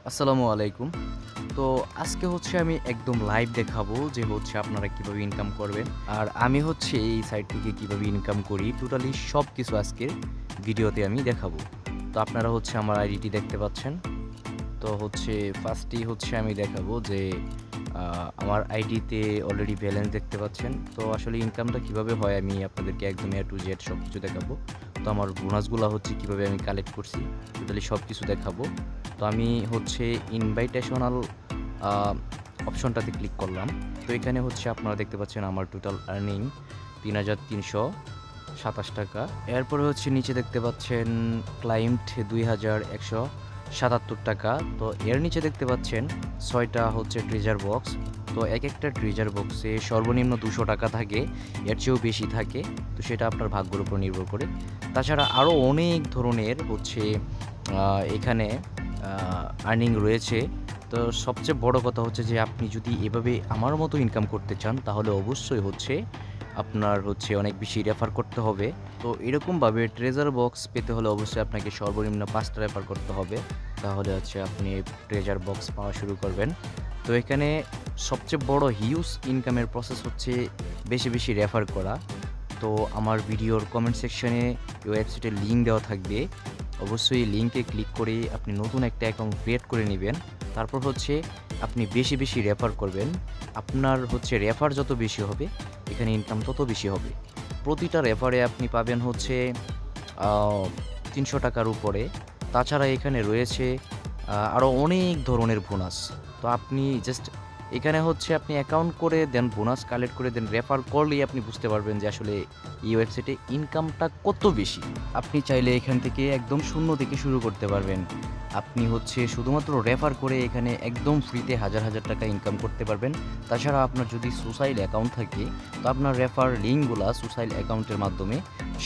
আসসালামু আলাইকুম। তো আজকে আমি একদম লাইভ দেখাবো যে আপনারা কিভাবে ইনকাম করবেন। আর আমি এই সাইট থেকে কিভাবে ইনকাম করি টোটালি সবকিছু আজকের ভিডিওতে আমি দেখাবো। তো আপনারা আমার আইডিটি দেখতে পাচ্ছেন। তো ফার্স্টেই আমি দেখাবো যে আমার আইডিতে অলরেডি ব্যালেন্স দেখতে পাচ্ছেন। তো আসলে ইনকামটা কিভাবে হয় আমি আপনাদেরকে একদম A to Z সবকিছু দেখাবো। তো আমার বোনাসগুলা কিভাবে আমি কালেক্ট করছি টোটালি সবকিছু দেখাবো। তো আমি ইনভাইটেশনাল আ অপশনটাতে ক্লিক করলাম। তো এখানে আপনারা দেখতে পাচ্ছেন আমার টোটাল আর্নিং ৳৩,৩২৭ এরপরে নিচে দেখতে পাচ্ছেন ক্লায়েন্ট ৳২,১৭৭ তো এর নিচে দেখতে পাচ্ছেন ৬টা ট্রেজার বক্স। তো একেকটা ট্রেজার বক্সে সর্বনিম্ন ৳২০০ থাকে, এর চেয়েও বেশি থাকে। তো সেটা আপনার ভাগ্যের উপর নির্ভর করে। তাছাড়া আরও অনেক ধরনের আ এখানে আর্নিং রয়েছে। তো সবচেয়ে বড় কথা যে আপনি যদি এভাবে আমার মতো ইনকাম করতে চান তাহলে অবশ্যই আপনার অনেক বেশি রেফার করতে হবে। তো এরকমভাবে ট্রেজার বক্স পেতে হলে অবশ্যই আপনাকে সর্বনিম্ন ৫টা রেফার করতে হবে। তাহলে আপনি ট্রেজার বক্স পাওয়া শুরু করবেন। তো এখানে সবচেয়ে বড় হিউজ ইনকামের প্রসেস বেশি, বেশি রেফার করা। তো আমার ভিডিওর কমেন্ট সেকশনে ওয়েবসাইটের লিঙ্ক দেওয়া থাকবে। অবশ্যই লিঙ্কে ক্লিক করে আপনি নতুন একটা অ্যাকাউন্ট ক্রিয়েট করে নিবেন। তারপর আপনি বেশি, বেশি রেফার করবেন। আপনার রেফার যত বেশি হবে, এখানে ইনকাম তত বেশি হবে। প্রতিটা রেফারে আপনি পাবেন আ ৳৩০০ উপরে। তাছাড়া এখানে রয়েছে আরও অনেক ধরনের বোনাস। তো আপনি জাস্ট এখানে আপনি অ্যাকাউন্ট করে দেন বোনাস কালেক্ট করে দেন রেফার করলেই আপনি বুঝতে পারবেন যে আসলে এই ওয়েবসাইটে ইনকামটা কত বেশি। আপনি চাইলে এখান থেকে একদম শূন্য থেকে শুরু করতে পারবেন। আপনি শুধুমাত্র রেফার করে এখানে একদম ফ্রিতে হাজার, হাজার টাকা ইনকাম করতে পারবেন। তাছাড়া আপনার যদি সোশ্যাল অ্যাকাউন্ট থাকে তো আপনার রেফার লিঙ্কগুলা সোশ্যাল অ্যাকাউন্টের মাধ্যমে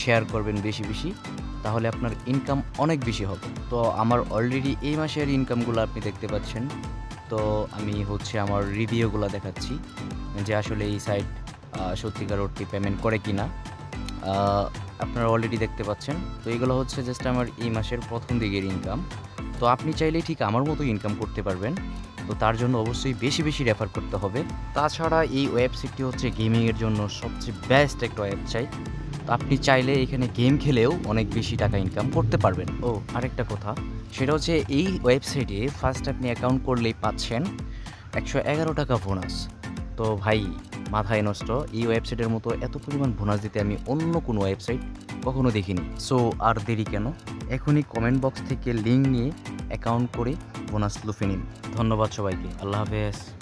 শেয়ার করবেন বেশি, বেশি। তাহলে আপনার ইনকাম অনেক বেশি হবে। তো আমার অলরেডি এই মাসের ইনকামগুলো আপনি দেখতে পাচ্ছেন। তো আমি আমার রিভিউগুলা দেখাচ্ছি যে আসলে এই সাইট সত্যিকার অর্থে পেমেন্ট করে কিনা। আ আপনারা অলরেডি দেখতে পাচ্ছেন। তো এগুলো জাস্ট আমার এই মাসের ১ম দিকের ইনকাম। তো আপনি চাইলেই ঠিক আমার মতো ইনকাম করতে পারবেন। তো তার জন্য অবশ্যই বেশি, বেশি রেফার করতে হবে। তাছাড়া এই ওয়েবসাইটটি গেমিংয়ের জন্য সবচেয়ে বেস্ট একটা ওয়েবসাইট। তো আপনি চাইলে এখানে গেম খেলেও অনেক বেশি টাকা ইনকাম করতে পারবেন। ও আরেকটা কথা, সেটা এই ওয়েবসাইটে ফার্স্ট আপনি অ্যাকাউন্ট করলেই পাচ্ছেন ৳১১১ বোনাস। তো ভাই মাথায় নষ্ট। এই ওয়েবসাইটের মতো এত পরিমাণ বোনাস দিতে আমি অন্য কোনো ওয়েবসাইট কখনো দেখিনি। সো আর দেরি কেন? এখনই কমেন্ট বক্স থেকে লিঙ্ক নিয়ে অ্যাকাউন্ট করে বোনাস লুফে নিন। ধন্যবাদ সবাইকে। আল্লাহ হাফেজ।